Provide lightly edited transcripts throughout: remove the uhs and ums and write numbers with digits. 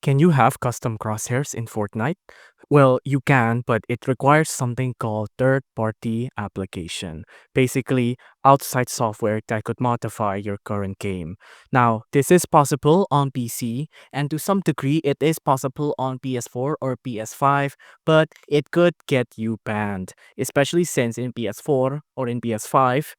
Can you have custom crosshairs in Fortnite? Well, you can, but it requires something called third-party application. Basically, outside software that could modify your current game. Now, this is possible on PC, and to some degree, it is possible on PS4 or PS5, but it could get you banned, especially since in PS4 or in PS5,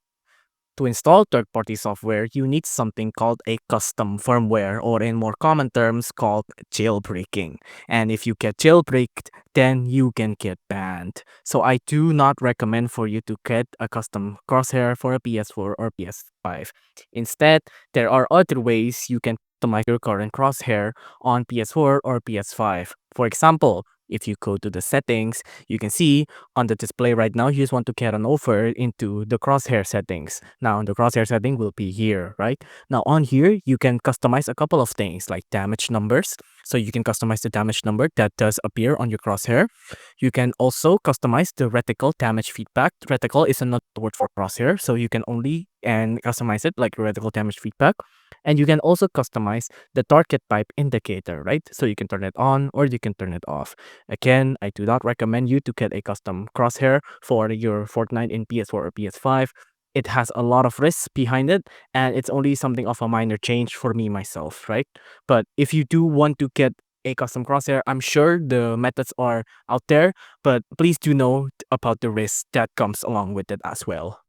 to install third-party software, you need something called a custom firmware, or in more common terms, called jailbreaking. And if you get jailbreaked, then you can get banned. So I do not recommend for you to get a custom crosshair for a PS4 or PS5. Instead, there are other ways you can customize your current crosshair on PS4 or PS5. For example, if you go to the settings, you can see on the display right now, you just want to get an over into the crosshair settings. Now, the crosshair setting will be here, right? Now, on here, you can customize a couple of things like damage numbers. So you can customize the damage number that does appear on your crosshair. You can also customize the reticle damage feedback. Reticle is another word for crosshair, so you can only and customize it like reticle damage feedback. And you can also customize the target type indicator, right? So you can turn it on or you can turn it off. Again, I do not recommend you to get a custom crosshair for your Fortnite in PS4 or PS5. It has a lot of risks behind it, and it's only something of a minor change for me myself, right? But if you do want to get a custom crosshair, I'm sure the methods are out there, but please do know about the risk that comes along with it as well.